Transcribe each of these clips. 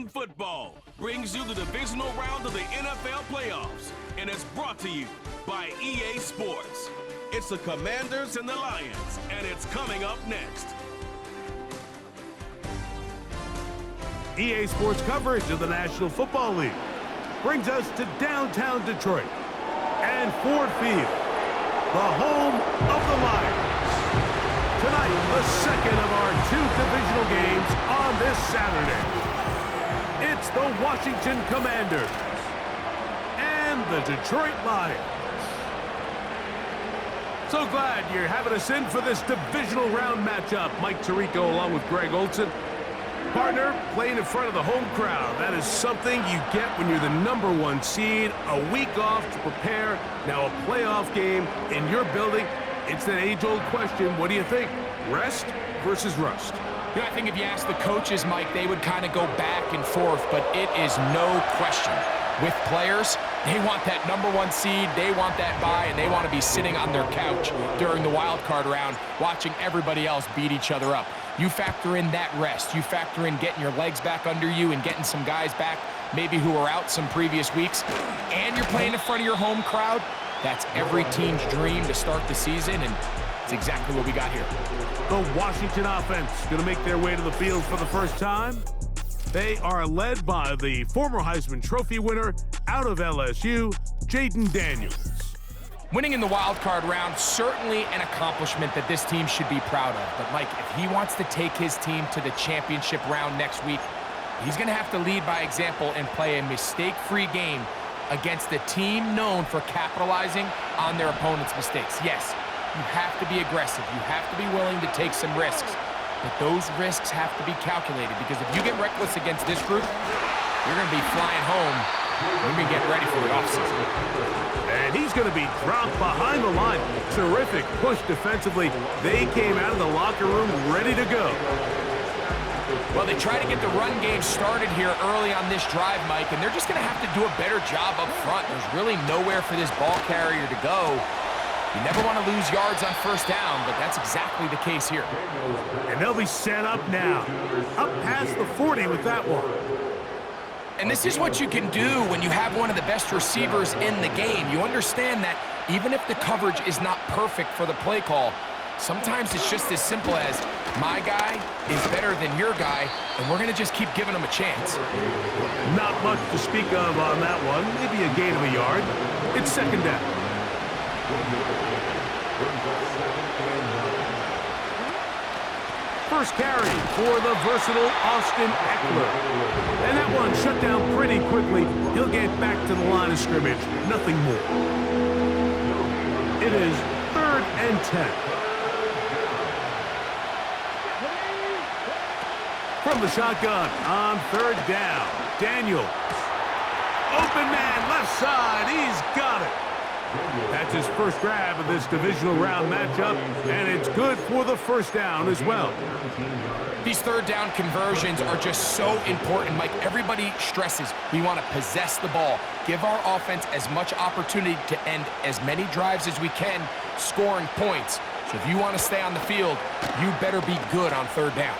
American football brings you the divisional round of the NFL playoffs, and it's brought to you by EA Sports. It's the Commanders and the Lions, and it's coming up next. EA Sports coverage of the National Football League brings us to downtown Detroit and Ford Field, the home of the Lions. Tonight, the second of our two divisional games on this Saturday. It's the Washington Commanders and the Detroit Lions. So glad you're having us in for this divisional round matchup. Mike Tirico along with Greg Olson. Partner, playing in front of the home crowd. That is something you get when you're the #1 seed. A week off to prepare. Now a playoff game in your building. It's that age-old question. What do you think? Rest versus rust? You know, I think if you ask the coaches, Mike, they would kind of go back and forth, but it is no question. With players, they want that #1 seed, they want that bye, and they want to be sitting on their couch during the wild card round watching everybody else beat each other up. You factor in that rest. You factor in getting your legs back under you and getting some guys back, maybe who were out some previous weeks, and you're playing in front of your home crowd. That's every team's dream to start the season, and it's exactly what we got here. The Washington offense going to make their way to the field for the first time. They are led by the former Heisman Trophy winner out of LSU, Jaden Daniels. Winning in the wild card round, certainly an accomplishment that this team should be proud of. But Mike, if he wants to take his team to the championship round next week, he's going to have to lead by example and play a mistake-free game against a team known for capitalizing on their opponent's mistakes. Yes, you have to be aggressive. You have to be willing to take some risks. But those risks have to be calculated, because if you get reckless against this group, you're going to be flying home. We've been getting ready for the offseason. And he's going to be dropped behind the line. Terrific push defensively. They came out of the locker room ready to go. Well, they try to get the run game started here early on this drive, Mike, and they're just going to have to do a better job up front. There's really nowhere for this ball carrier to go. You never want to lose yards on first down, but that's exactly the case here. And they'll be set up now. Up past the 40 with that one. And this is what you can do when you have one of the best receivers in the game. You understand that even if the coverage is not perfect for the play call, sometimes it's just as simple as, my guy is better than your guy, and we're going to just keep giving him a chance. Not much to speak of on that one. Maybe a gain of a yard. It's second down. First carry for the versatile Austin Eckler. And that one shut down pretty quickly. He'll get back to the line of scrimmage. Nothing more. It is 3rd and 10. From the shotgun on 3rd down, Daniels. Open man, left side. He's got it. That's his first grab of this divisional round matchup, and it's good for the first down as well. These 3rd down conversions are just so important, Mike. Everybody stresses we want to possess the ball, give our offense as much opportunity to end as many drives as we can, scoring points. So if you want to stay on the field, you better be good on 3rd down.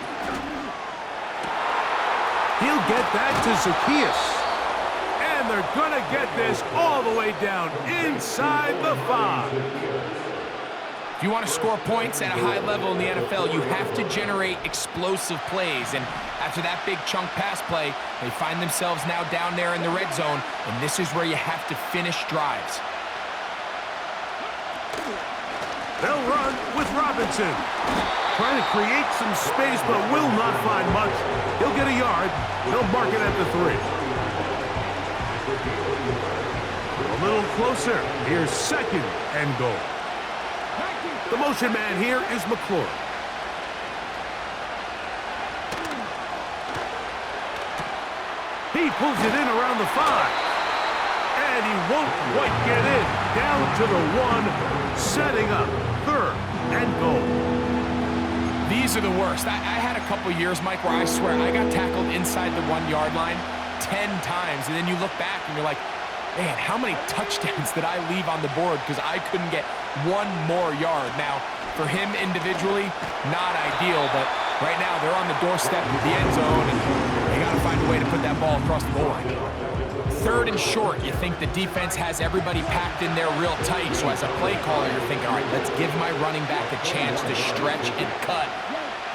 He'll get that to Zacchaeus. And they're going to get this all the way down inside the 5. If you want to score points at a high level in the NFL, you have to generate explosive plays. And after that big chunk pass play, they find themselves now down there in the red zone, and this is where you have to finish drives. They'll run with Robinson. Trying to create some space, but will not find much. He'll get a yard. They'll mark it at the 3. A little closer. Here's 2nd and goal. The motion man here is McClure. He pulls it in around the 5. And he won't quite get in. Down to the 1, setting up 3rd and goal. These are the worst. I had a couple years, Mike, where I swear I got tackled inside the 1-yard line 10 times, and then you look back and you're like, man, how many touchdowns did I leave on the board because I couldn't get one more yard? Now, for him individually, not ideal, but right now they're on the doorstep of the end zone, and they got to find find a way to put that ball across the goal line. 3rd and short, you think the defense has everybody packed in there real tight, so as a play caller, you're thinking, all right, let's give my running back a chance to stretch and cut.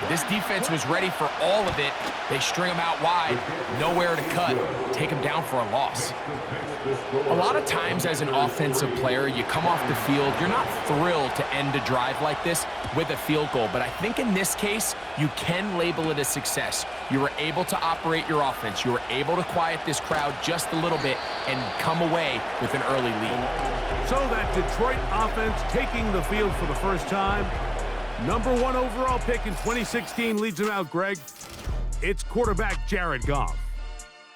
This defense was ready for all of it. They string him out wide, nowhere to cut, take him down for a loss. A lot of times as an offensive player, you come off the field, you're not thrilled to end a drive like this with a field goal, but I think in this case, you can label it a success. You were able to operate your offense. You were able to quiet this crowd just a little bit and come away with an early lead. So that Detroit offense taking the field for the first time. Number 1 overall pick in 2016 leads him out, Greg. It's quarterback Jared Goff.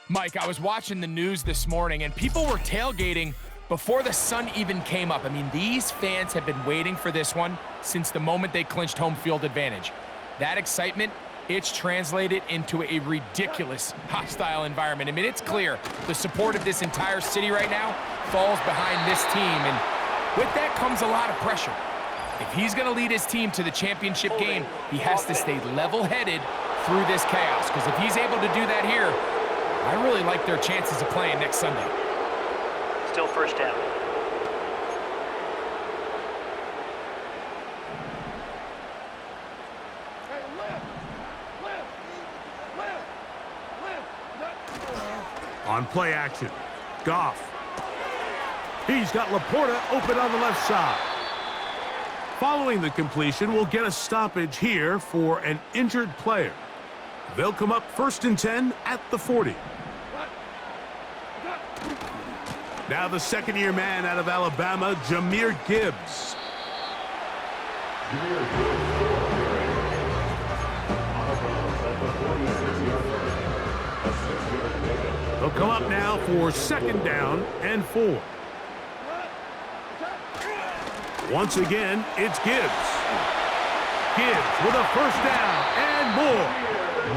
Mike, I was watching the news this morning, and people were tailgating before the sun even came up. I mean, these fans have been waiting for this one since the moment they clinched home field advantage. That excitement, it's translated into a ridiculous hostile environment. I mean, it's clear the support of this entire city right now falls behind this team, and with that comes a lot of pressure. If he's going to lead his team to the championship game, he has to stay level-headed through this chaos, because if he's able to do that here, I really like their chances of playing next Sunday. Still first down. On play action, Goff. He's got Laporta open on the left side. Following the completion, we'll get a stoppage here for an injured player. They'll come up 1st and 10 at the 40. Now the second-year man out of Alabama, Jahmyr Gibbs. They'll come up now for 2nd down and 4. Once again, it's Gibbs. Gibbs with a 1st down and more.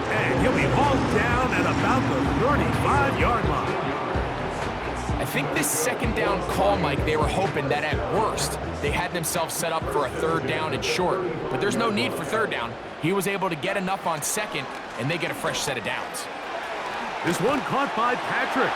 And he'll be hauled down at about the 35-yard line. I think this 2nd down call, Mike, they were hoping that at worst, they had themselves set up for a 3rd down and short. But there's no need for 3rd down. He was able to get enough on 2nd, and they get a fresh set of downs. This one caught by Patrick.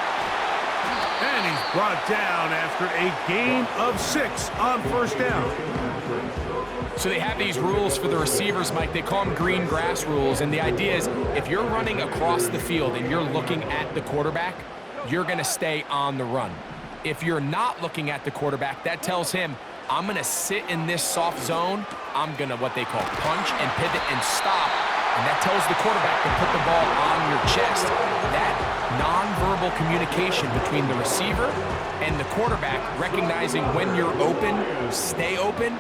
And he's brought down after a gain of 6 on 1st down. So they have these rules for the receivers, Mike. They call them green grass rules. And the idea is if you're running across the field and you're looking at the quarterback, you're going to stay on the run. If you're not looking at the quarterback, that tells him, I'm going to sit in this soft zone. I'm going to what they call punch and pivot and stop. And that tells the quarterback to put the ball on your chest. That nonverbal communication between the receiver and the quarterback, recognizing when you're open, stay open,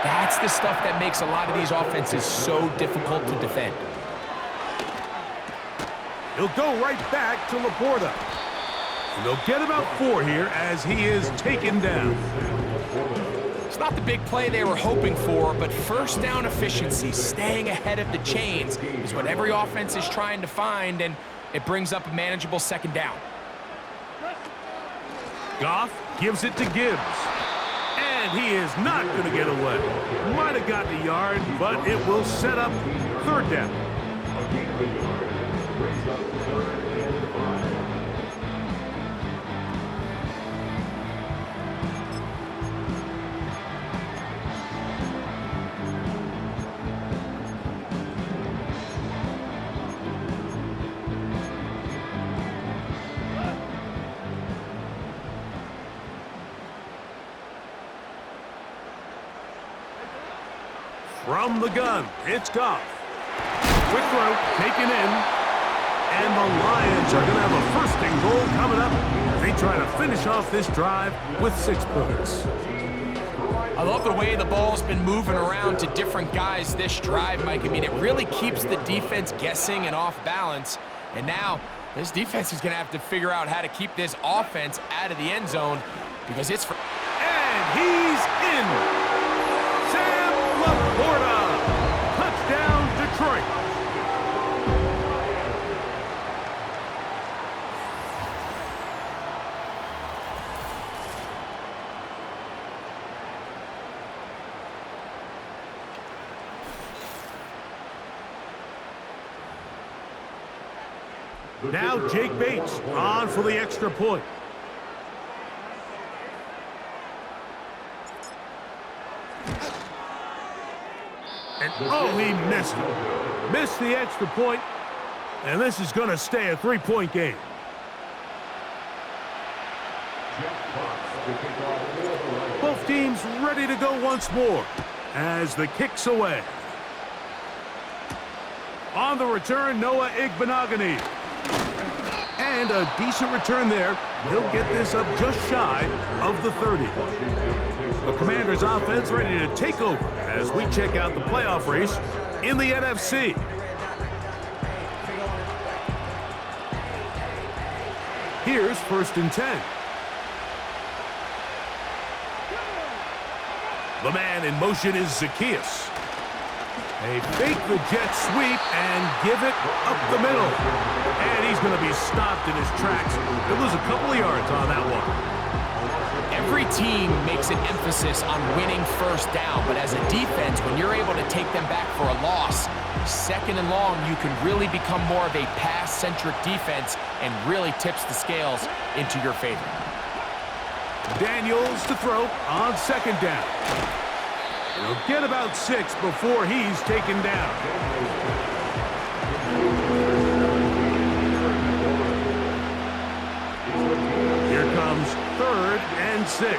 that's the stuff that makes a lot of these offenses so difficult to defend. He'll go right back to Laporta. And they'll get about 4 here as he is taken down. It's not the big play they were hoping for, but 1st down efficiency, staying ahead of the chains, is what every offense is trying to find, and it brings up a manageable 2nd down. Goff gives it to Gibbs. And he is not going to get away. Might have gotten a yard, but it will set up 3rd down. From the gun, it's Goff. Quick throw, taken in. And the Lions are going to have a 1st and goal coming up as they try to finish off this drive with 6 points. I love the way the ball's been moving around to different guys this drive, Mike. I mean, it really keeps the defense guessing and off balance. And now, this defense is going to have to figure out how to keep this offense out of the end zone because it's for... And he's in. Laporta, touchdown Detroit. Now Jake Bates on for the extra point. And oh, he missed it. Missed the extra point, and this is going to stay a three-point game. Both teams ready to go once more as the kick's away. On the return, Noah Igbenogany. And a decent return there. He'll get this up just shy of the 30. The Commanders' offense ready to take over as we check out the playoff race in the NFC. Here's 1st and 10. The man in motion is Zacchaeus. They fake the jet sweep and give it up the middle. And he's going to be stopped in his tracks. He'll lose a couple of yards on that one. Every team makes an emphasis on winning first down, but as a defense, when you're able to take them back for a loss, 2nd and long, you can really become more of a pass-centric defense and really tips the scales into your favor. Daniels to throw on 2nd down. He'll get about 6 before he's taken down. Here comes 3rd and 6.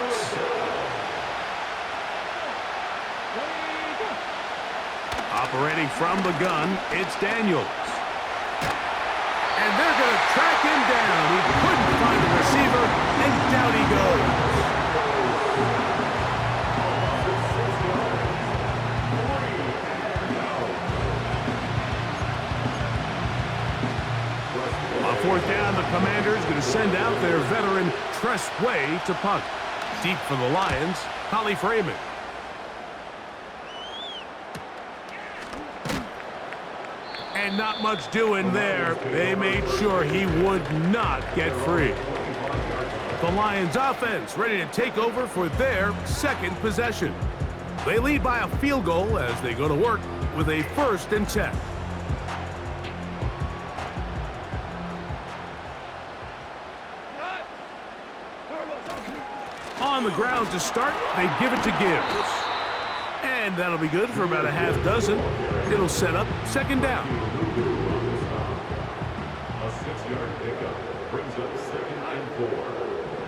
Operating from the gun, it's Daniels. And they're going to track him down. He couldn't find the receiver, and down he goes. On 4th down, the Commanders going to send out their veteran Tress Way to punt. Deep for the Lions, Holly Freeman. And not much doing there. They made sure he would not get free. The Lions offense ready to take over for their 2nd possession. They lead by a field goal as they go to work with a 1st and 10. On the ground to start, they give it to Gibbs. And that'll be good for about a half dozen. It'll set up 2nd down. A 6-yard pickup brings up 2nd and 4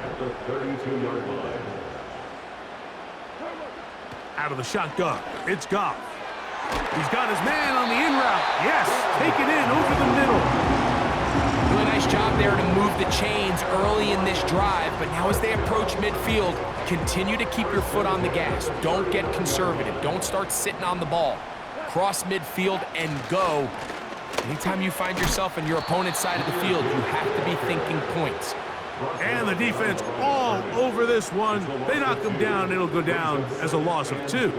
at the 32-yard line. Out of the shotgun, it's Goff. He's got his man on the in route. Yes, take it in over the middle. Really nice job there to move the chains early in this drive, but now as they approach midfield, continue to keep your foot on the gas. Don't get conservative. Don't start sitting on the ball. Cross midfield and go. Anytime you find yourself on your opponent's side of the field, you have to be thinking points. And the defense all over this one. They knock him down. It'll go down as a loss of 2.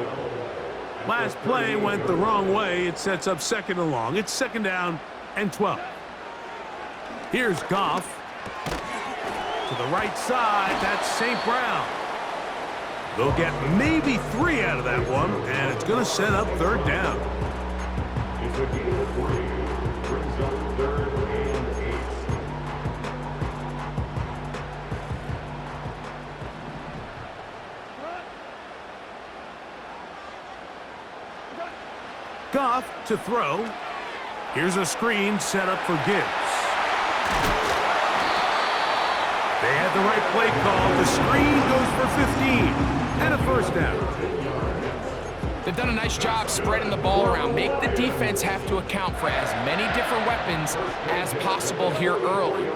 Last play went the wrong way. It sets up 2nd and long. It's 2nd down and 12. Here's Goff. To the right side, that's St. Brown. They'll get maybe 3 out of that one, and it's going to set up 3rd down. It's a gain of 3. Brings up 3rd and 8. Goff to throw. Here's a screen set up for Gibbs. They had the right play call. The screen goes for 15 and a 1st down. They've done a nice job spreading the ball around. Make the defense have to account for as many different weapons as possible here early.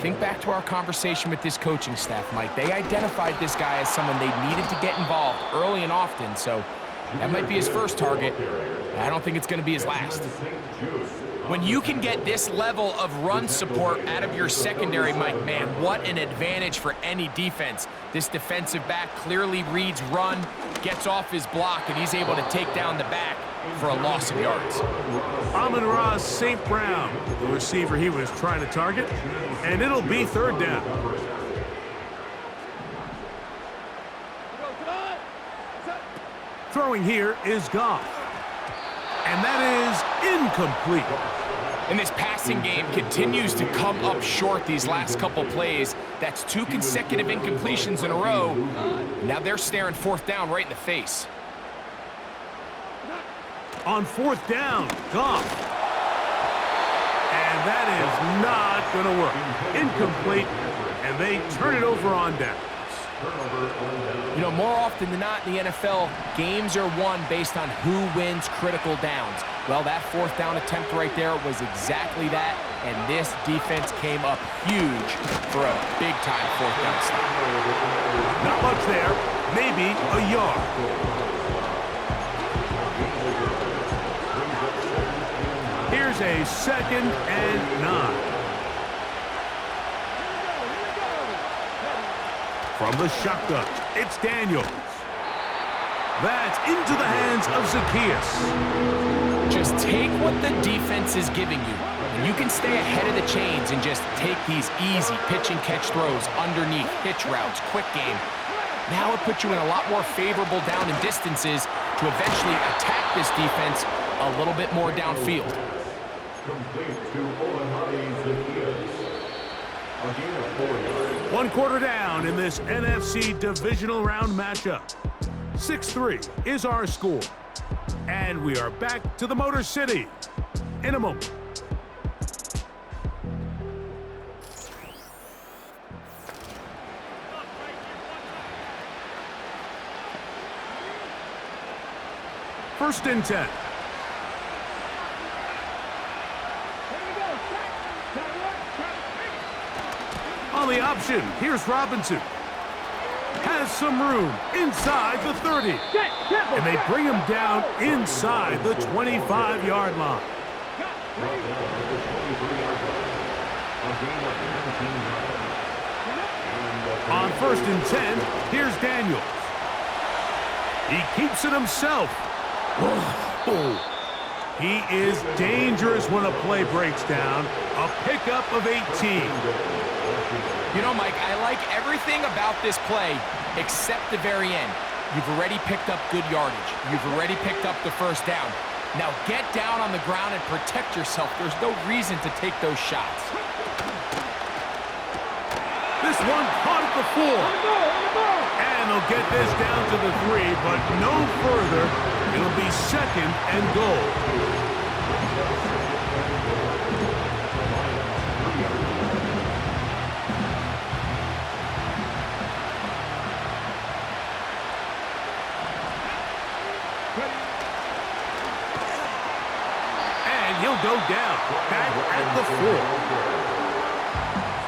Think back to our conversation with this coaching staff, Mike. They identified this guy as someone they needed to get involved early and often, so that might be his first target. I don't think it's going to be his last. When you can get this level of run support out of your secondary, Mike, man, what an advantage for any defense. This defensive back clearly reads run, gets off his block, and he's able to take down the back for a loss of yards. Amon-Ra St. Brown, the receiver he was trying to target, and it'll be 3rd down. Throwing here is Goff. And that is incomplete. And this passing game continues to come up short these last couple plays. That's 2 consecutive incompletions in a row. Now they're staring 4th down right in the face. On 4th down, Goff. And that is not going to work. Incomplete, and they turn it over on downs. You know, more often than not in the NFL, games are won based on who wins critical downs. Well, that 4th down attempt right there was exactly that, and this defense came up huge for a big-time 4th down stop. Not much there, maybe a yard. Here's a 2nd and 9. From the shotgun, it's Daniels. That's into the hands of Zacchaeus. Just take what the defense is giving you, and you can stay ahead of the chains and just take these easy pitch-and-catch throws underneath, hitch routes, quick game. Now it puts you in a lot more favorable down and distances to eventually attack this defense a little bit more downfield. Complete to Zacchaeus. Again, a 4-yard. 1 quarter down in this NFC divisional round matchup. 6-3 is our score. And we are back to the Motor City in a moment. First and 10. On the option, here's Robinson. Has some room inside the 30. And they bring him down inside the 25-yard line. On 1st and 10, here's Daniels. He keeps it himself. Oh. He is dangerous when a play breaks down. A pickup of 18. You know, Mike, I like everything about this play except the very end. You've already picked up good yardage. You've already picked up the 1st down. Now get down on the ground and protect yourself. There's no reason to take those shots. This one caught at the 4. And they'll get this down to the 3, but no further. It'll be 2nd and goal. And he'll go down, back at the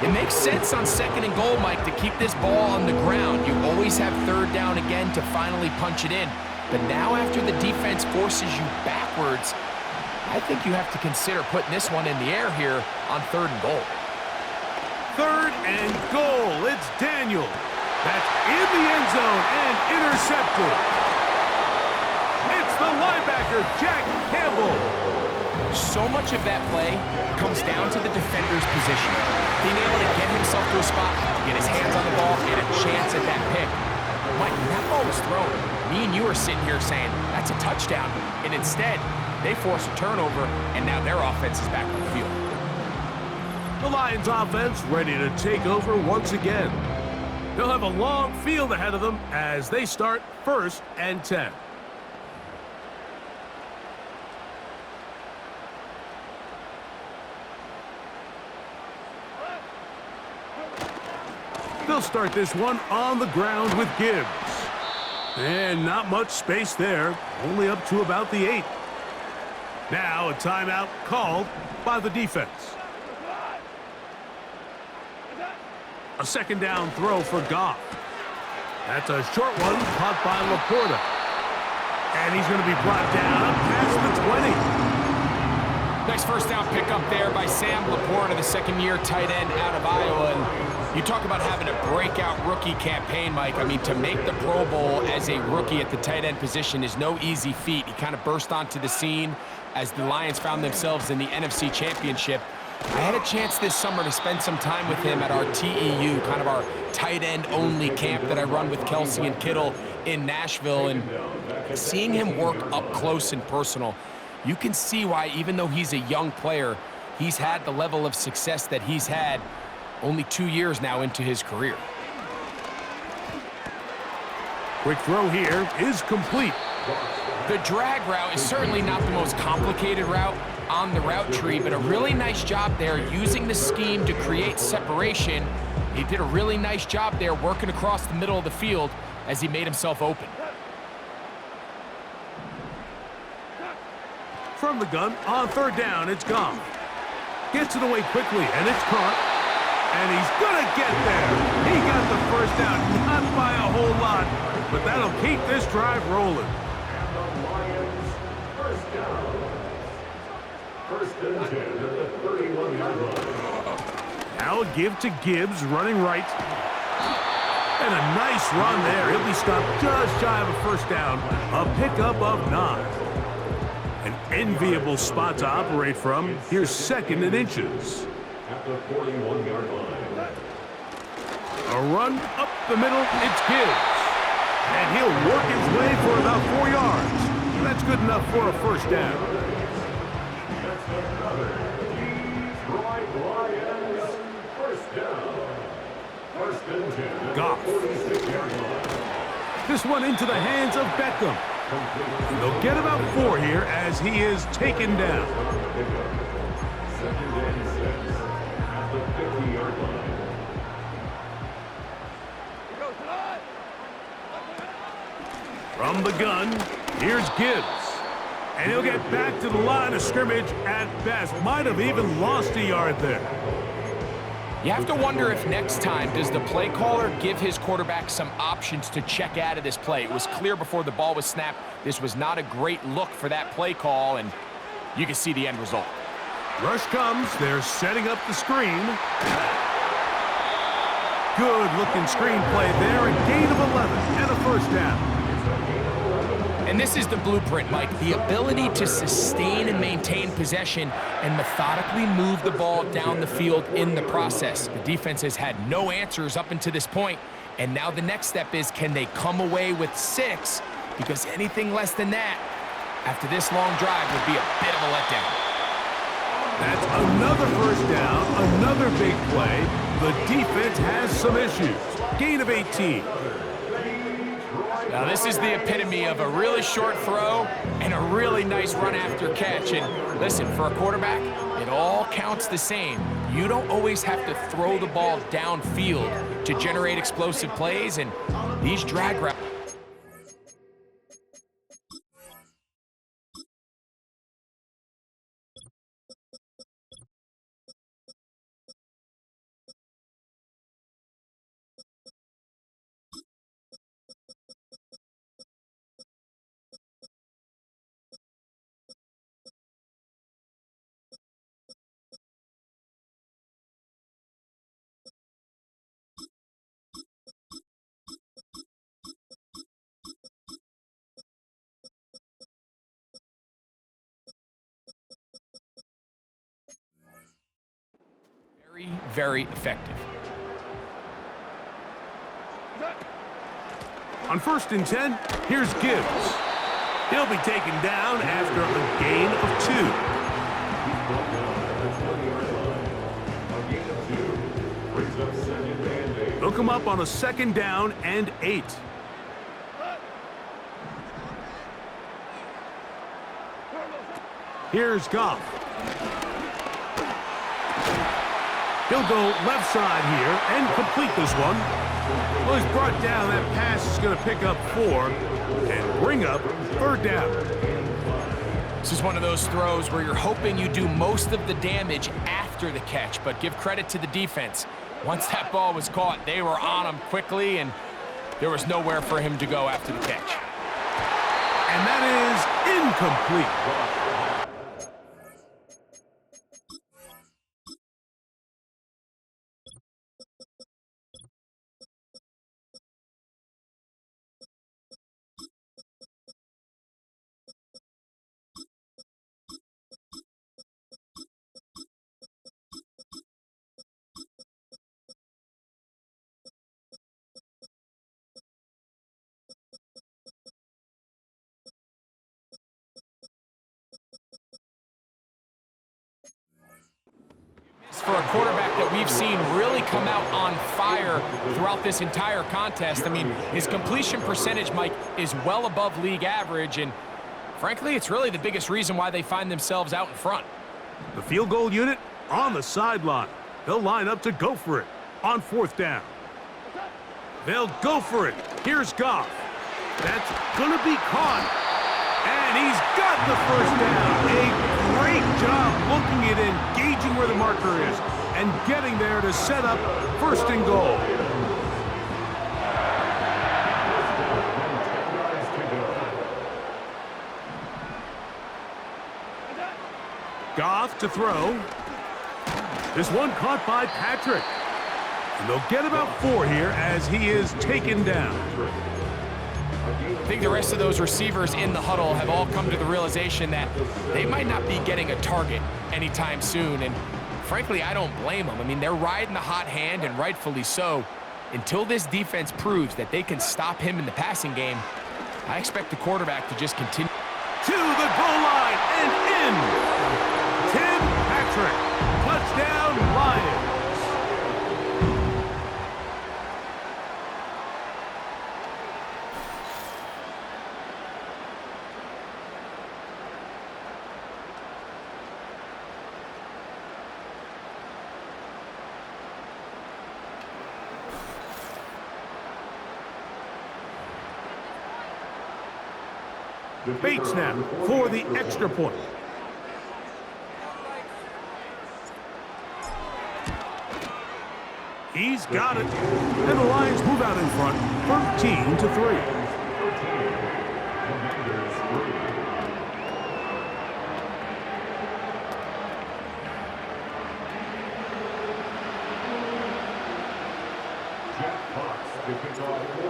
4. It makes sense on 2nd and goal, Mike, to keep this ball on the ground. You always have 3rd down again to finally punch it in. But now after the defense forces you backwards, I think you have to consider putting this one in the air here on 3rd and goal. 3rd and goal. It's Daniel. That's in the end zone and intercepted. It's the linebacker, Jack Campbell. So much of that play comes down to the defender's position. Being able to get himself to a spot, get his hands on the ball, and a chance at that pick. Mike, when that ball was thrown, me and you are sitting here saying, that's a touchdown. And instead, they force a turnover, and now their offense is back on the field. The Lions offense ready to take over once again. They'll have a long field ahead of them as they start 1st and 10. They'll start this one on the ground with Gibbs. And not much space there, only up to about the 8. Now a timeout called by the defense. A 2nd down throw for Goff. That's a short one caught by Laporta. And he's going to be brought down past the 20. Nice 1st down pickup there by Sam Laporta, the 2nd-year tight end out of Iowa. And you talk about having a breakout rookie campaign, Mike. I mean, to make the Pro Bowl as a rookie at the tight end position is no easy feat. He kind of burst onto the scene as the Lions found themselves in the NFC Championship. I had a chance this summer to spend some time with him at our TEU, kind of our tight end only camp that I run with Kelsey and Kittle in Nashville. And seeing him work up close and personal, you can see why, even though he's a young player, he's had the level of success that he's had only 2 years now into his career. Quick throw here is complete. The drag route is certainly not the most complicated route on the route tree, but a really nice job there using the scheme to create separation. He did a really nice job there working across the middle of the field as he made himself open. From the gun, on third down, it's gone. Gets it away quickly, and it's caught. And he's gonna get there. He got the first down, not by a whole lot, but that'll keep this drive rolling. And the Lions, first down. First and 10 at the 31-yard line. Now a give to Gibbs, running right. And a nice run there. He'll be stopped just shy of a first down. A pickup of 9. An enviable spot to operate from. Here's second and inches. At the 41-yard line. A run up the middle, it's Gibbs. And he'll work his way for about 4 yards. That's good enough for a first down. That's another Detroit Lions first down. First and 10 at Goff. the 46-yard line. This one into the hands of Beckham. They'll get about 4 here as he is taken down. Second and 6 at the 50-yard line. From the gun, here's Gibbs. And he'll get back to the line of scrimmage at best. Might have even lost a yard there. You have to wonder if next time, does the play caller give his quarterback some options to check out of this play? It was clear before the ball was snapped, this was not a great look for that play call, and you can see the end result. Rush comes, they're setting up the screen. Good looking screen play there, a gain of 11 and a first down. And this is the blueprint, Mike. The ability to sustain and maintain possession and methodically move the ball down the field in the process. The defense has had no answers up until this point, and now the next step is, can they come away with 6? Because anything less than that, after this long drive, would be a bit of a letdown. That's another first down, another big play. The defense has some issues. Gain of 18. Now this is the epitome of a really short throw and a really nice run after catch. And listen, for a quarterback, it all counts the same. You don't always have to throw the ball downfield to generate explosive plays, and these drag routes. Very, very effective. On first and 10, here's Gibbs. He'll be taken down after a gain of 2. He's brought down at the 20-yard line. A gain of 2 brings up second and 8. They'll come up on a second down and 8. Here's Goff. He'll go left side here and complete this one. Well, he's brought down. That pass is going to pick up 4 and bring up third down. This is one of those throws where you're hoping you do most of the damage after the catch, but give credit to the defense. Once that ball was caught, they were on him quickly, and there was nowhere for him to go after the catch. And that is incomplete. for a quarterback that we've seen really come out on fire throughout this entire contest. I mean, his completion percentage, Mike, is well above league average, and frankly, it's really the biggest reason why they find themselves out in front. The field goal unit on the sideline. They'll line up to go for it on 4th down. They'll go for it. Here's Goff. That's going to be caught. And he's got the first down. A great job looking at engaging where the marker is and getting there to set up 1st and goal. Goff to throw. This one caught by Patrick. And they'll get about 4 here as he is taken down. I think the rest of those receivers in the huddle have all come to the realization that they might not be getting a target anytime soon. And frankly, I don't blame them. I mean, they're riding the hot hand, and rightfully so. Until this defense proves that they can stop him in the passing game, I expect the quarterback to just continue. To the goal line and in. Tim Patrick. Touchdown, Lions. Bates now for the extra point. He's got it. And the Lions move out in front, 13-3.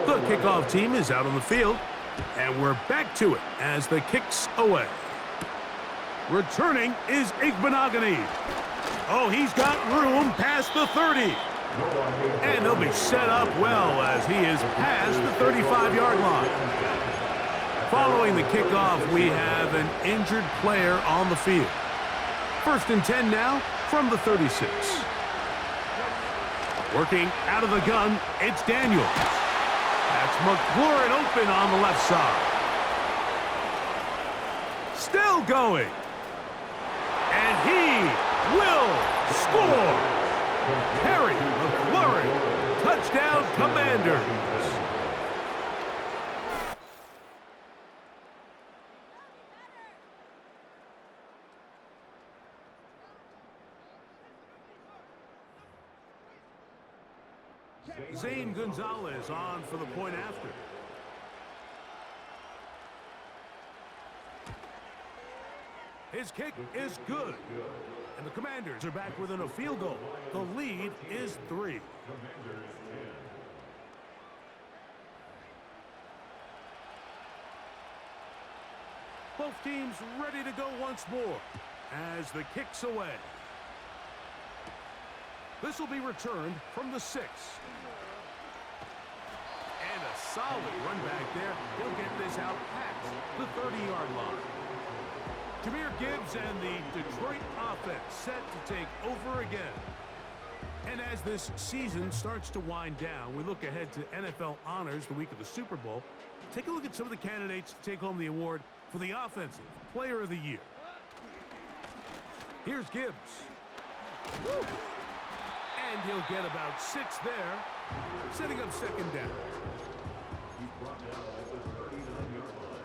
The kickoff team is out on the field. And we're back to it as the kick's away. Returning is Igbenogany. Oh, he's got room past the 30. And he'll be set up well as he is past the 35-yard line. Following the kickoff, we have an injured player on the field. 1st and 10 now from the 36. Working out of the gun, it's Daniels. That's McLaurin open on the left side. Still going. And he will score. Harry McLaurin, touchdown Commanders. Zane Gonzalez on for the point after. His kick is good. And the Commanders are back within a field goal. The lead is 3. Both teams ready to go once more as the kick's away. This will be returned from the 6. And a solid run back there. He'll get this out past the 30-yard line. Jahmyr Gibbs and the Detroit offense set to take over again. And as this season starts to wind down, we look ahead to NFL honors the week of the Super Bowl. Take a look at some of the candidates to take home the award for the Offensive Player of the Year. Here's Gibbs. Woo! And he'll get about 6 there, setting up 2nd down. He's brought down at the 39-yard line.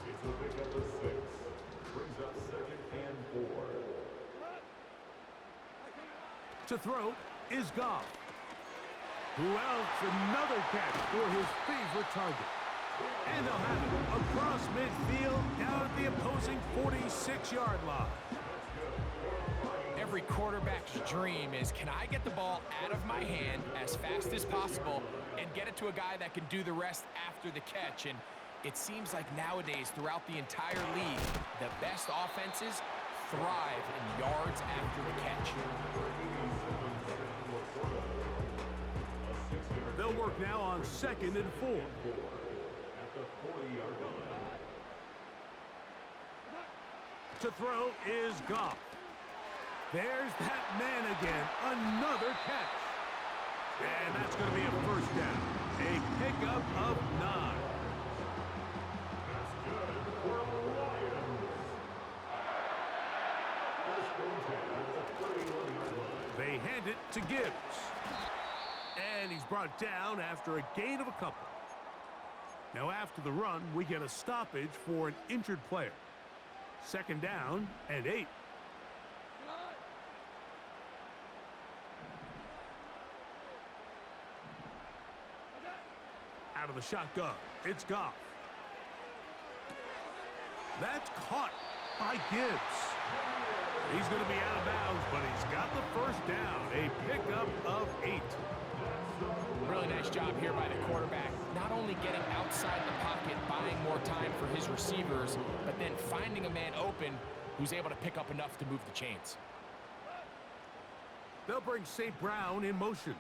It's a pickup of 6. Brings up 2nd and 4. To throw is Goff. Who else? Another catch for his favorite target. And they'll have it across midfield down at the opposing 46-yard line. Every quarterback's dream is, can I get the ball out of my hand as fast as possible and get it to a guy that can do the rest after the catch? And it seems like nowadays, throughout the entire league, the best offenses thrive in yards after the catch. They'll work now on 2nd and 4. At the 40-yard line. To throw is Goff. There's that man again. Another catch. And that's going to be a first down. A pickup of 9. That's good for the Lions. First and 10 at the 31-yard line. They hand it to Gibbs. And he's brought down after a gain of a couple. Now after the run, we get a stoppage for an injured player. Second down and 8. Out of the shotgun, it's Goff. That's caught by Gibbs. He's going to be out of bounds, but he's got the first down. A pickup of 8. Really nice job here by the quarterback. Not only getting outside the pocket, buying more time for his receivers, but then finding a man open who's able to pick up enough to move the chains. They'll bring St. Brown in motion.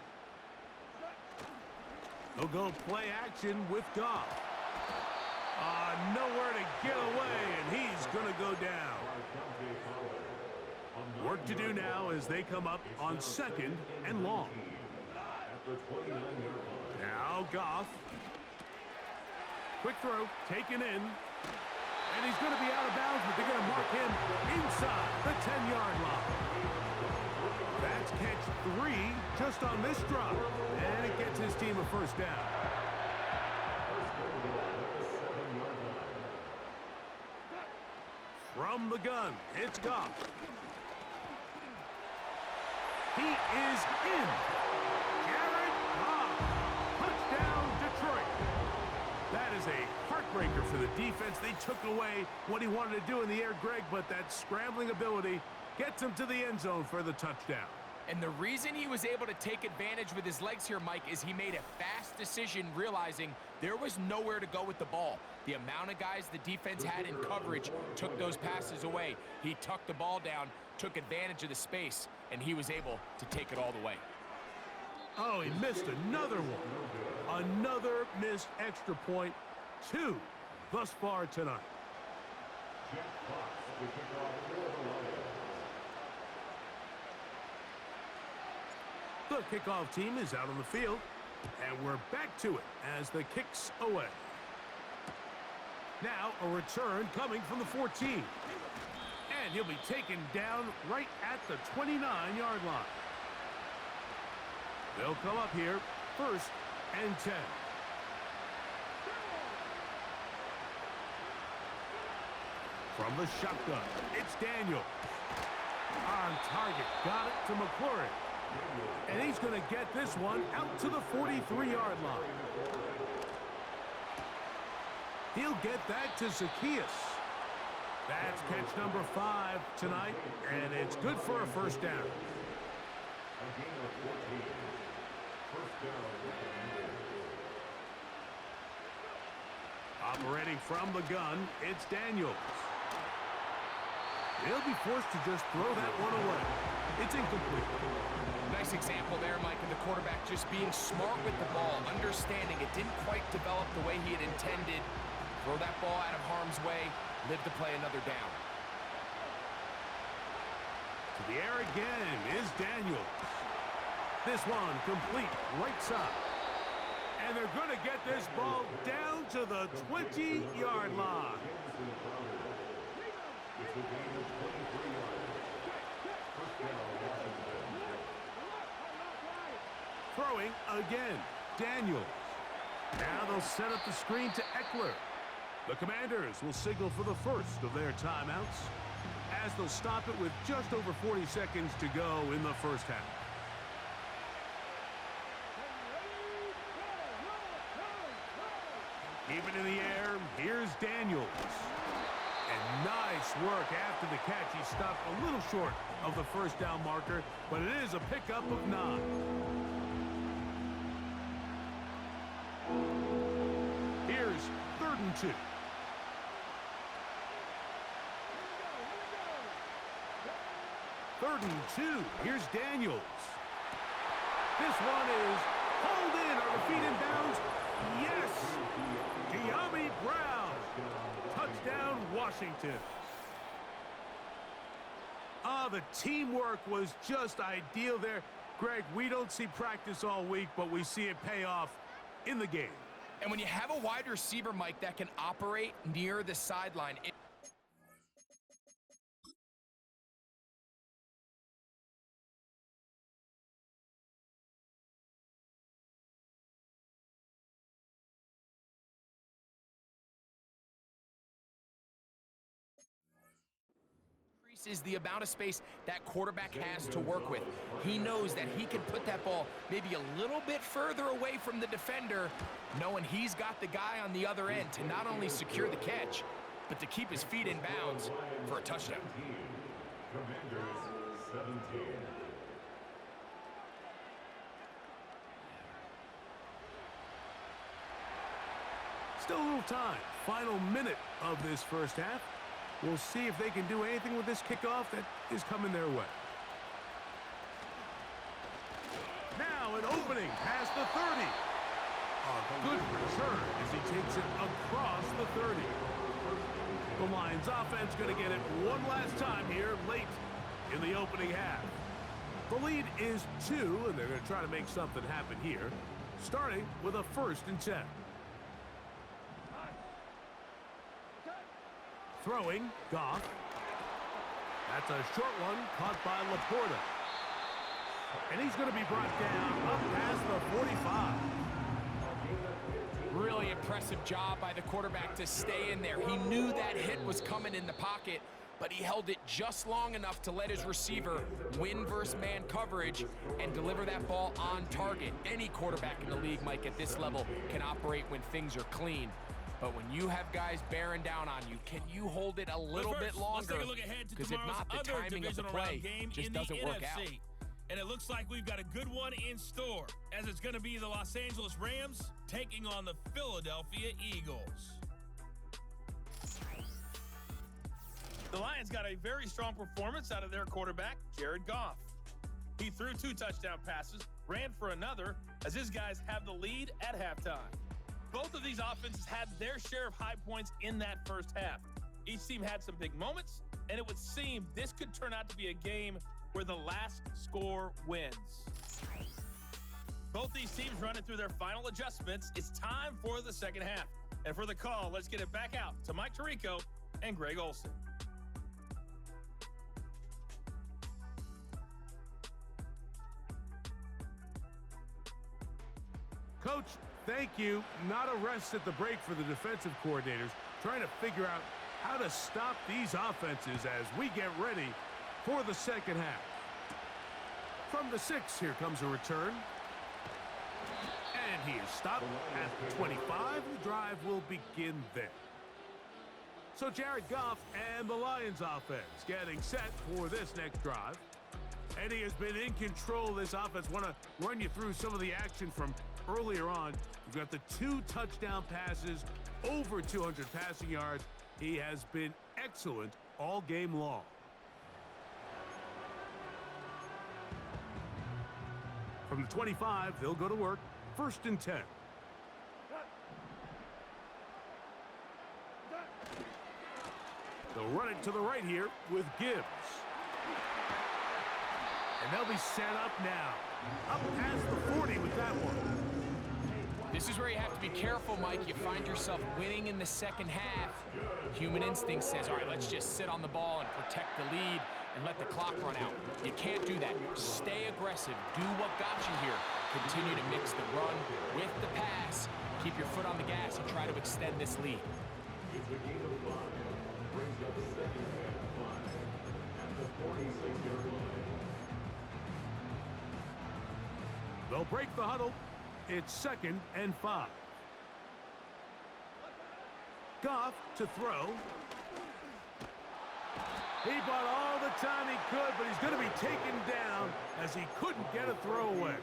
They'll go play action with Goff. Nowhere to get away, and he's going to go down. Work to do now as they come up on second and long. Now Goff. Quick throw, taken in. And he's going to be out of bounds, but they're going to mark him inside the 10-yard line. That's catch 3 just on this drop. And it gets his team a first down. From the gun, it's Goff. He is in. Jared Goff. Touchdown, Detroit. That is a heartbreaker for the defense. They took away what he wanted to do in the air, Greg, but that scrambling ability gets him to the end zone for the touchdown. And the reason he was able to take advantage with his legs here, Mike, is he made a fast decision realizing there was nowhere to go with the ball. The amount of guys the defense had in coverage took those passes away. He tucked the ball down, took advantage of the space, and he was able to take it all the way. Oh, he missed another one. Another missed extra point. 2 thus far tonight. The kickoff team is out on the field, and we're back to it as the kick's away. Now a return coming from the 14. And he'll be taken down right at the 29-yard line. They'll come up here, first and 10. From the shotgun, it's Daniel. On target, got it to McClure. And he's going to get this one out to the 43-yard line. He'll get that to Zacchaeus. That's catch number 5 tonight, and it's good for a first down. A gain of 14. First down. Operating from the gun, it's Daniels. He'll be forced to just throw that one away. It's incomplete. Nice example there, Mike, of the quarterback just being smart with the ball, understanding it didn't quite develop the way he had intended. Throw that ball out of harm's way, live to play another down. To the air again is Daniels. This one complete right side. And they're going to get this ball down to the 20-yard line. It's a gain of 23 yards. First down, Washington. Throwing again, Daniels. Now they'll set up the screen to Eckler. The Commanders will signal for the first of their timeouts as they'll stop it with just over 40 seconds to go in the first half. Keep it in the air. Here's Daniels. And nice work after the catch. He stopped a little short of the first down marker, but it is a pickup of 9. Here's 3rd and 2. Third and 2. Here's Daniels. This one is hauled in. Are the feet in bounds? Yes! De'Ami Brown. Touchdown, Washington. Oh, the teamwork was just ideal there. Greg, we don't see practice all week, but we see it pay off in the game. And when you have a wide receiver, Mike, that can operate near the sideline, is the amount of space that quarterback has to work with. He knows that he can put that ball maybe a little bit further away from the defender, knowing he's got the guy on the other end to not only secure the catch, but to keep his feet in bounds for a touchdown. Commanders 17. Still a little time. Final minute of this first half. We'll see if they can do anything with this kickoff that is coming their way. Now an opening past the 30. A good return as he takes it across the 30. The Lions offense going to get it one last time here late in the opening half. The lead is 2, and they're going to try to make something happen here, starting with a 1st and 10. Throwing, Goff. That's a short one, caught by Laporta. And he's going to be brought down up past the 45. Really impressive job by the quarterback to stay in there. He knew that hit was coming in the pocket, but he held it just long enough to let his receiver win versus man coverage and deliver that ball on target. Any quarterback in the league, Mike, at this level can operate when things are clean. But when you have guys bearing down on you, can you hold it a little bit longer? Let's take a look ahead to because if not, the timing of the play just doesn't work out. And it looks like we've got a good one in store, as it's going to be the Los Angeles Rams taking on the Philadelphia Eagles. The Lions got a very strong performance out of their quarterback, Jared Goff. He threw 2 touchdown passes, ran for another, as his guys have the lead at halftime. Both of these offenses had their share of high points in that first half. Each team had some big moments, and it would seem this could turn out to be a game where the last score wins. Both these teams running through their final adjustments. It's time for the second half. And for the call, let's get it back out to Mike Tirico and Greg Olsen. Coach, thank you. Not a rest at the break for the defensive coordinators, trying to figure out how to stop these offenses as we get ready for the second half. From the 6, here comes a return. And he is stopped at 25. The drive will begin there. So Jared Goff and the Lions offense getting set for this next drive. And he has been in control of this offense. Want to run you through some of the action from earlier on. We've got the 2 touchdown passes, over 200 passing yards. He has been excellent all game long. From the 25, they'll go to work. 1st and 10. They'll run it to the right here with Gibbs. And they'll be set up now. Up past the 40 with that one. This is where you have to be careful, Mike. You find yourself winning in the second half. Human instinct says, all right, let's just sit on the ball and protect the lead and let the clock run out. You can't do that. Stay aggressive. Do what got you here. Continue to mix the run with the pass. Keep your foot on the gas and try to extend this lead. It's a game of 5. Brings up second and 5 at the 46-yard line. They'll break the huddle. It's 2nd and 5. Goff to throw. He bought all the time he could, but he's going to be taken down as he couldn't get a throwaway.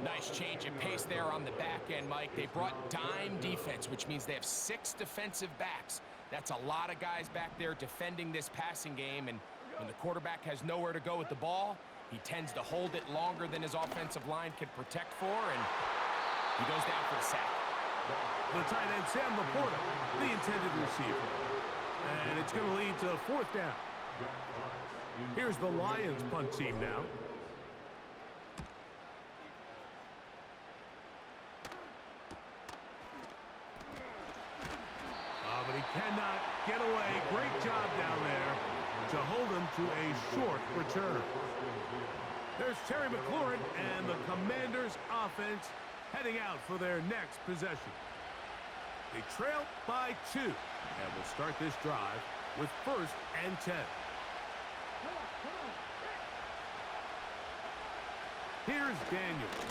Nice change of pace there on the back end, Mike. They brought dime defense, which means they have 6 defensive backs. That's a lot of guys back there defending this passing game, and when the quarterback has nowhere to go with the ball, he tends to hold it longer than his offensive line can protect for, and he goes down for the sack. The tight end, Sam Laporta, the intended receiver. And it's going to lead to 4th down. Here's the Lions punt team now. But he cannot get away. Great job down there to hold him to a short return. There's Terry McLaurin and the Commanders offense heading out for their next possession. They trail by 2 and will start this drive with 1st and 10. Here's Daniels.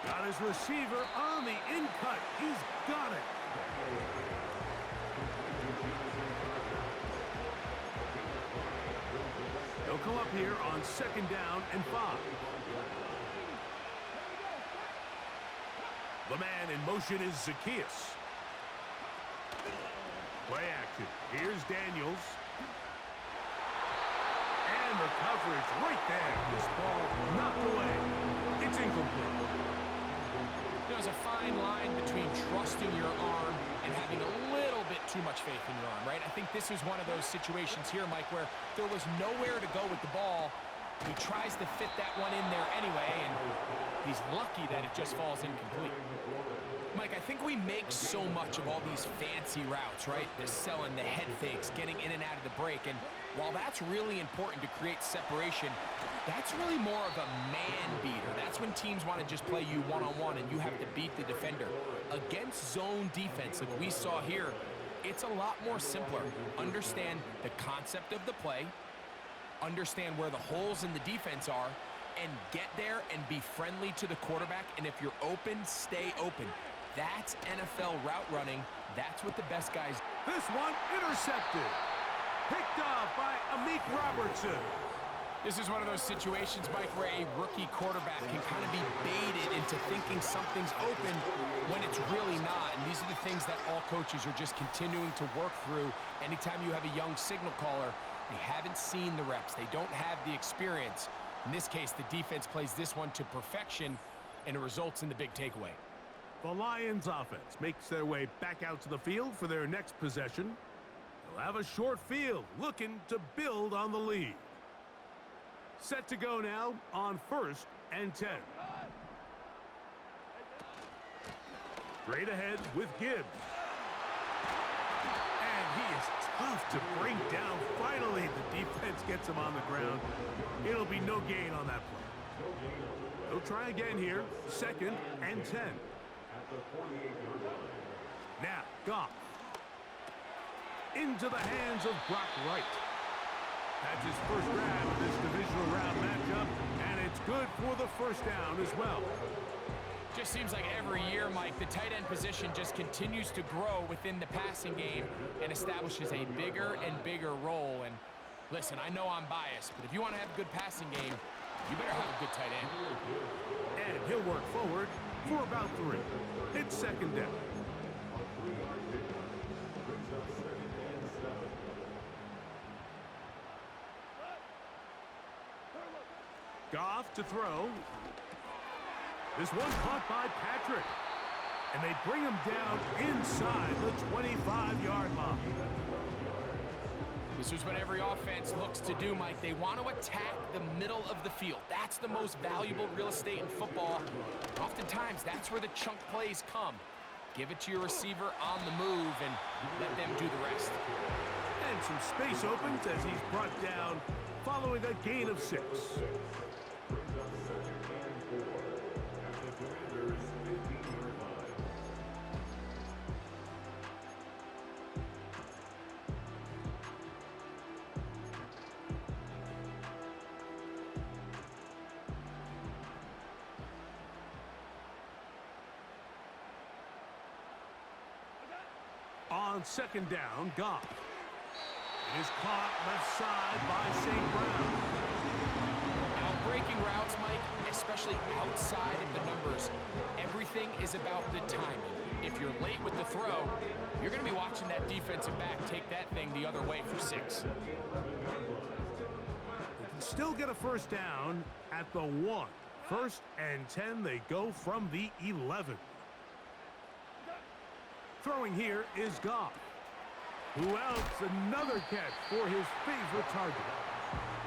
Got his receiver on the in-cut. He's got it. They'll come up here on 2nd down and 5. The man in motion is Zacchaeus. Play action. Here's Daniels. And the coverage right there. This ball knocked away. It's incomplete. There's a fine line between trusting your arm and having a little bit too much faith in your arm, right? I think this is one of those situations here, Mike, where there was nowhere to go with the ball. He tries to fit that one in there anyway, and he's lucky that it just falls incomplete. Mike, I think we make so much of all these fancy routes, right? The selling, the head fakes, getting in and out of the break. And while that's really important to create separation, that's really more of a man beater. That's when teams want to just play you one-on-one and you have to beat the defender. Against zone defense, like we saw here, it's a lot more simpler. Understand the concept of the play, understand where the holes in the defense are, and get there and be friendly to the quarterback. And if you're open, stay open. That's NFL route running. That's what the best guys do. This one intercepted. Picked off by Amik Robertson. This is one of those situations, Mike, where a rookie quarterback can kind of be baited into thinking something's open when it's really not. And these are the things that all coaches are just continuing to work through. Anytime you have a young signal caller, they haven't seen the reps. They don't have the experience. In this case, the defense plays this one to perfection, and it results in the big takeaway. The Lions offense makes their way back out to the field for their next possession. They'll have a short field, looking to build on the lead. Set to go now on 1st and 10. Straight ahead with Gibbs. And he is tough to bring down. Finally, the defense gets him on the ground. It'll be no gain on that play. They'll try again here, 2nd and 10. Now, Goff. Into the hands of Brock Wright. That's his first grab in this divisional round matchup, and it's good for the 1st down as well. Just seems like every year, Mike, the tight end position just continues to grow within the passing game and establishes a bigger and bigger role. And listen, I know I'm biased, but if you want to have a good passing game, you better have a good tight end. And he'll work forward for about 3. It's 2nd down. Goff to throw. This one caught by Patrick. And they bring him down inside the 25-yard line. This is what every offense looks to do, Mike. They want to attack the middle of the field. That's the most valuable real estate in football. Oftentimes, that's where the chunk plays come. Give it to your receiver on the move and let them do the rest. And some space opens as he's brought down following a gain of 6. On 2nd down, Goff. It is caught left side by St. Brown. Now, breaking routes, Mike, especially outside of the numbers, everything is about the timing. If you're late with the throw, you're going to be watching that defensive back take that thing the other way for 6. They can still get a 1st down at the 1. 1st and 10, they go from the 11. Throwing here is Goff. Who else? Another catch for his favorite target.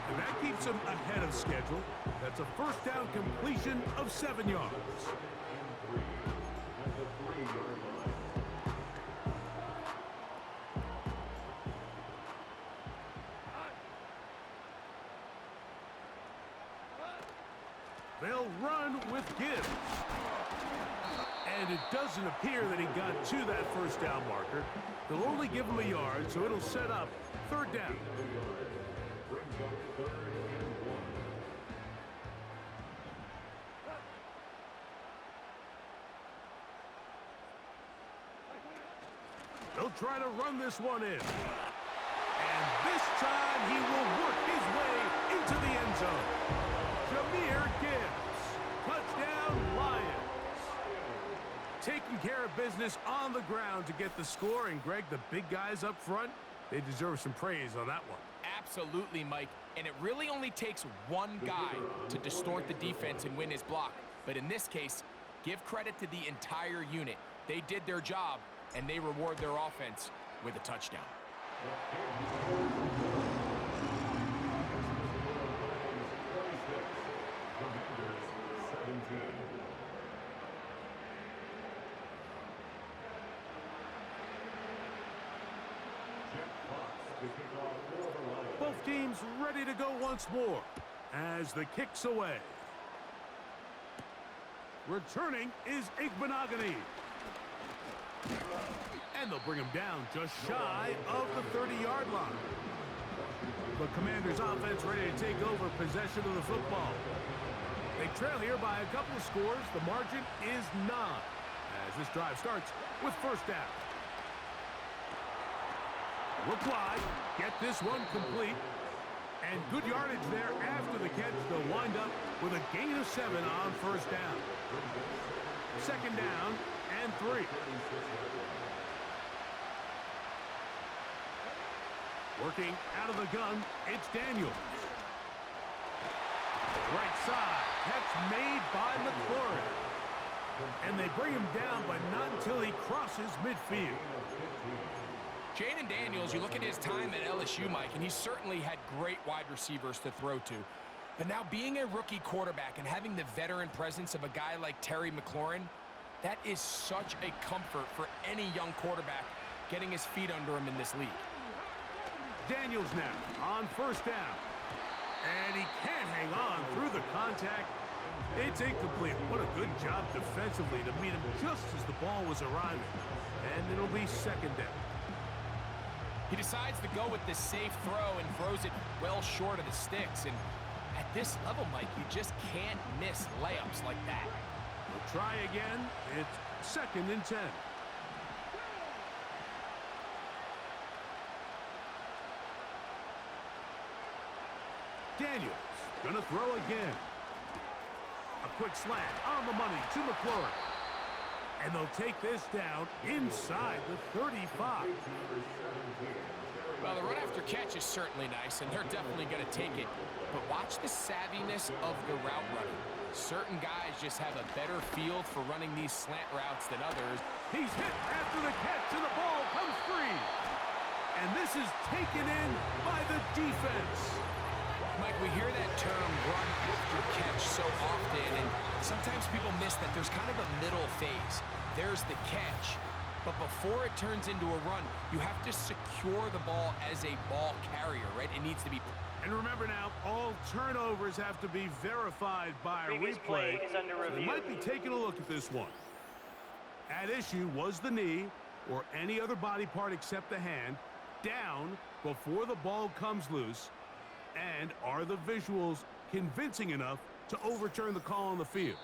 And that keeps him ahead of schedule. That's a first down completion of 7 yards. They'll run with Gibbs. And it doesn't appear that he got to that first down marker. They'll only give him a yard, so it'll set up 3rd down. They'll try to run this one in. And this time he will work his way into the end zone. Jahmyr Gibbs. Touchdown, Lions. Taking care of business on the ground to get the score. And, Greg, the big guys up front, they deserve some praise on that one. Absolutely, Mike. And it really only takes one guy to distort the defense and win his block. But in this case, give credit to the entire unit. They did their job, and they reward their offense with a touchdown. Both teams ready to go once more as the kick's away. Returning is Igbenogany. And they'll bring him down just shy of the 30-yard line. The Commanders' offense ready to take over possession of the football. They trail here by a couple of scores. The margin is 9 as this drive starts with 1st down. Look wide, get this one complete, and good yardage there after the catch. They'll wind up with a gain of 7 on 1st down. 2nd down and 3. Working out of the gun, it's Daniels. Right side, catch made by McLaurin. And they bring him down, but not until he crosses midfield. Jaden Daniels, you look at his time at LSU, Mike, and he certainly had great wide receivers to throw to. But now being a rookie quarterback and having the veteran presence of a guy like Terry McLaurin, that is such a comfort for any young quarterback getting his feet under him in this league. Daniels now on 1st down. And he can't hang on through the contact. It's incomplete. What a good job defensively to meet him just as the ball was arriving. And it'll be 2nd down. He decides to go with this safe throw and throws it well short of the sticks. And at this level, Mike, you just can't miss layups like that. We'll try again. It's 2nd and 10. Daniels gonna throw again. A quick slant on the money to McLaurin. And they'll take this down inside the 35. Well, the run after catch is certainly nice, and they're definitely going to take it. But watch the savviness of the route running. Certain guys just have a better feel for running these slant routes than others. He's hit after the catch, and the ball comes free. And this is taken in by the defense. Mike, we hear that term run after catch so often, and sometimes people miss that there's kind of a middle phase. There's the catch, but before it turns into a run, you have to secure the ball as a ball carrier, right? It needs to be. And remember now, all turnovers have to be verified by a Previous replay. play is under So they review. might be taking a look at this one. At issue was the knee or any other body part except the hand down before the ball comes loose. And are the visuals convincing enough to overturn the call on the field?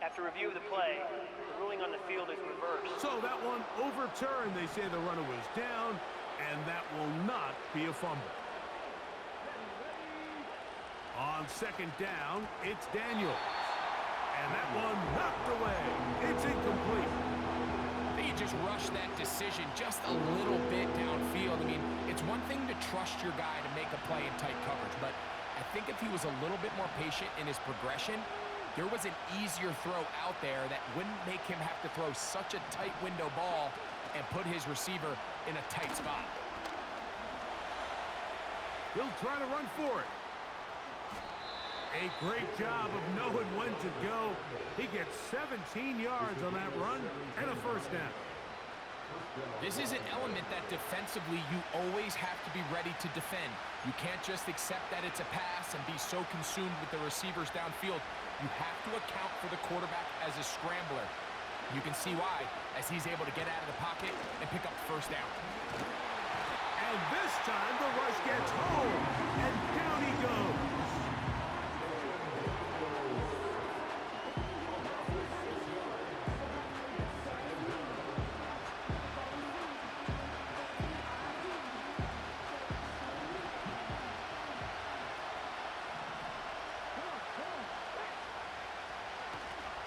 After review of the play, the ruling on the field is reversed. So that one overturned. They say the runner was down, and that will not be a fumble. On second down, it's Daniels. And that one knocked away. It's incomplete. I think you just rushed that decision just a little bit downfield. I mean, it's one thing to trust your guy to make a play in tight coverage, but I think if he was a little bit more patient in his progression, there was an easier throw out there that wouldn't make him have to throw such a tight window ball and put his receiver in a tight spot. He'll try to run for it. A great job of knowing when to go. He gets 17 yards on that run and a first down. This is an element that defensively you always have to be ready to defend. You can't just accept that it's a pass and be so consumed with the receivers downfield. You have to account for the quarterback as a scrambler. You can see why, as he's able to get out of the pocket and pick up the first down. And this time the rush gets home, and down he goes.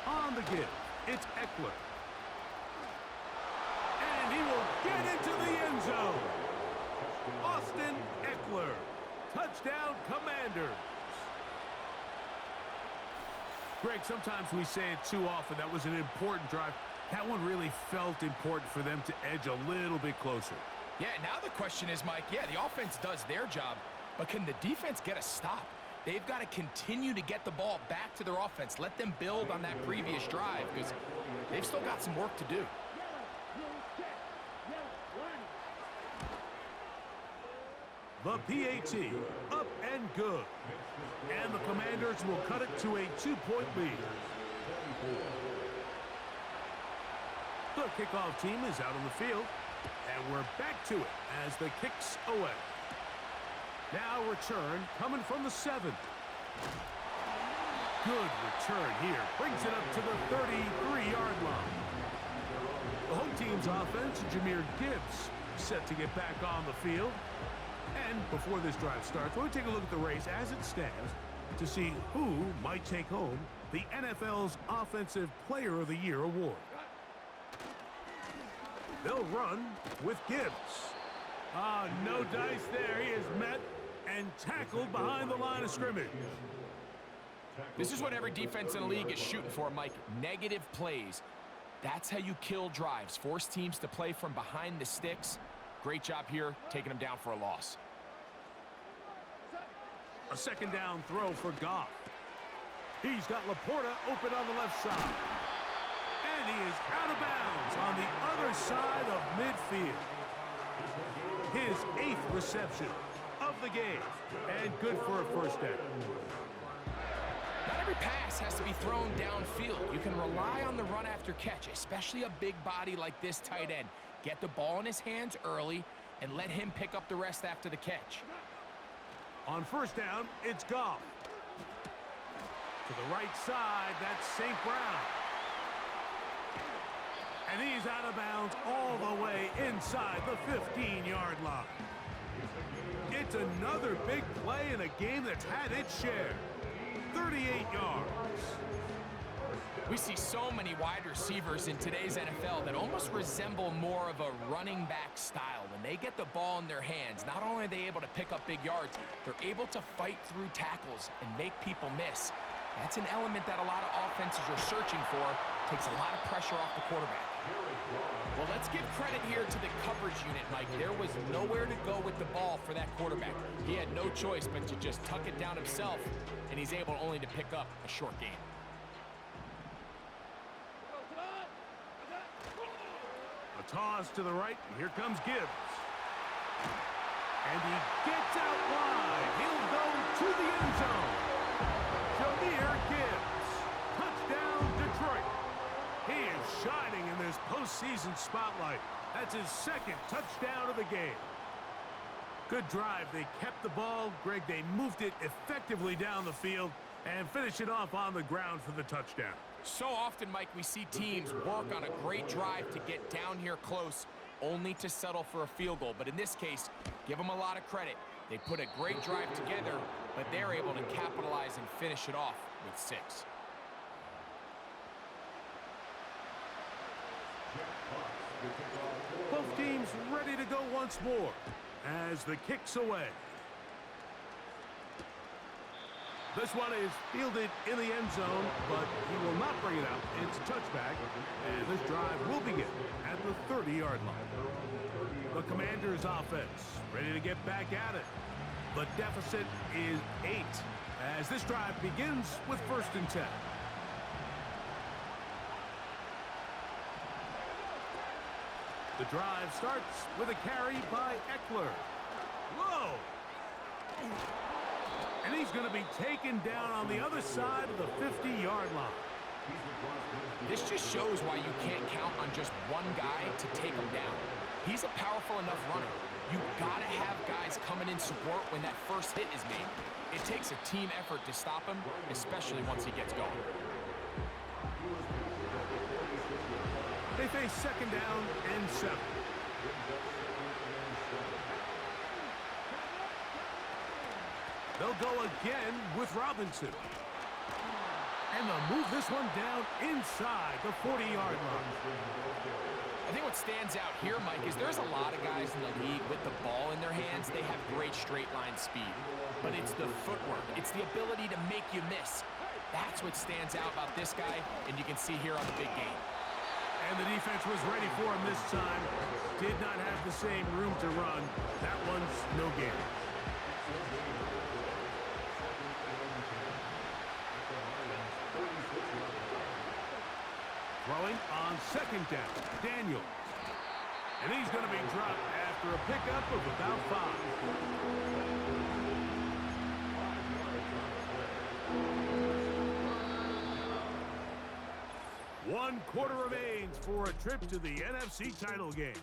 On the give, it's Eckler. And he will get into the end zone. Austin Eckler. Touchdown, Commanders. Greg, sometimes we say it too often. That was an important drive. That one really felt important for them to edge a little bit closer. Yeah, now the question is, Mike, yeah, the offense does their job, but can the defense get a stop? They've got to continue to get the ball back to their offense. Let them build on that previous drive because they've still got some work to do. The PAT, up and good. And the Commanders will cut it to a 2-point lead. The kickoff team is out on the field, and we're back to it as the kick's away. Now return coming from the 7. Good return here. Brings it up to the 33-yard line. The home team's offense, Jahmyr Gibbs, set to get back on the field. And before this drive starts, we'll take a look at the race as it stands to see who might take home the NFL's Offensive Player of the Year award. They'll run with Gibbs. No dice there. He is met and tackled behind the line of scrimmage. This is what every defense in the league is shooting for, Mike. Negative plays. That's how you kill drives. Force teams to play from behind the sticks. Great job here, taking them down for a loss. A second down throw for Goff. He's got Laporta open on the left side. And he is out of bounds on the other side of midfield. His 8th reception of the game, and good for a first down. Not every pass has to be thrown downfield. You can rely on the run after catch, especially a big body like this tight end. Get the ball in his hands early and let him pick up the rest after the catch. On first down, it's Goff. To the right side, that's St. Brown. And he's out of bounds all the way inside the 15-yard line. It's another big play in a game that's had its share. 38 yards. We see so many wide receivers in today's NFL that almost resemble more of a running back style. When they get the ball in their hands, not only are they able to pick up big yards, they're able to fight through tackles and make people miss. That's an element that a lot of offenses are searching for. Takes a lot of pressure off the quarterback. Well, let's give credit here to the coverage unit, Mike. There was nowhere to go with the ball for that quarterback. He had no choice but to just tuck it down himself, and he's able only to pick up a short gain. A toss to the right, and here comes Gibbs. And he gets out wide. He'll go to the end zone. Jahmyr Gibbs. Touchdown, Detroit. He is shining in this postseason spotlight. That's his 2nd touchdown of the game. Good drive. They kept the ball. Greg, they moved it effectively down the field and finished it off on the ground for the touchdown. So often, Mike, we see teams work on a great drive to get down here close, only to settle for a field goal. But in this case, give them a lot of credit. They put a great drive together, but they're able to capitalize and finish it off with 6. Both teams ready to go once more as the kick's away. This one is fielded in the end zone, but he will not bring it out. It's a touchback, and this drive will begin at the 30-yard line. The Commanders' offense ready to get back at it. The deficit is 8 as this drive begins with 1st and 10. The drive starts with a carry by Eckler. Whoa! And he's going to be taken down on the other side of the 50-yard line. This just shows why you can't count on just one guy to take him down. He's a powerful enough runner. You've got to have guys coming in support when that first hit is made. It takes a team effort to stop him, especially once he gets going. They face 2nd down and 7. They'll go again with Robinson. And they'll move this one down inside the 40-yard line. I think what stands out here, Mike, is there's a lot of guys in the league with the ball in their hands. They have great straight line speed. But it's the footwork. It's the ability to make you miss. That's what stands out about this guy, and you can see here on the big game. And the defense was ready for him this time. Did not have the same room to run. That one's no gain. Throwing on 2nd down, Daniels. And he's going to be dropped after a pickup of about 5. 1/4 remains for a trip to the NFC title game.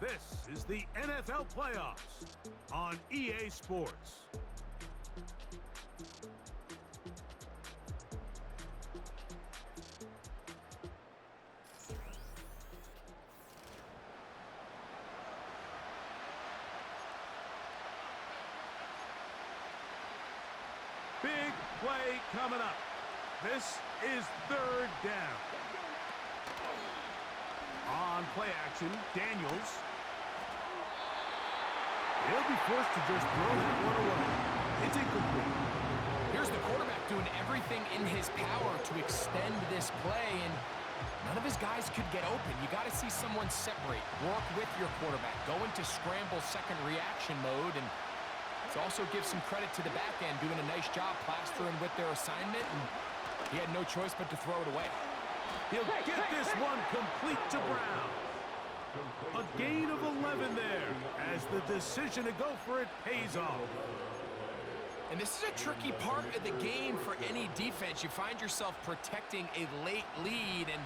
This is the NFL playoffs on EA Sports. Big play coming up. This is 3rd down. On play action, Daniels. He'll be forced to just throw that one away. It's incomplete. Here's the quarterback doing everything in his power to extend this play, and none of his guys could get open. You got to see someone separate, work with your quarterback, go into scramble second reaction mode, and also give some credit to the back end, doing a nice job plastering with their assignment, and he had no choice but to throw it away. He'll get this one complete to Brown. A gain of 11 there as the decision to go for it pays off. And this is a tricky part of the game for any defense. You find yourself protecting a late lead, and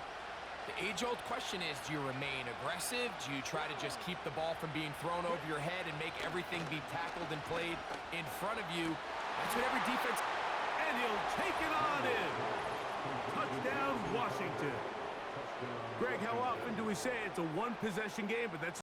the age-old question is, do you remain aggressive? Do you try to just keep the ball from being thrown over your head and make everything be tackled and played in front of you? That's what every defense... And he'll take it on in. Touchdown, Washington. Greg, how often do we say it's a one-possession game, but that's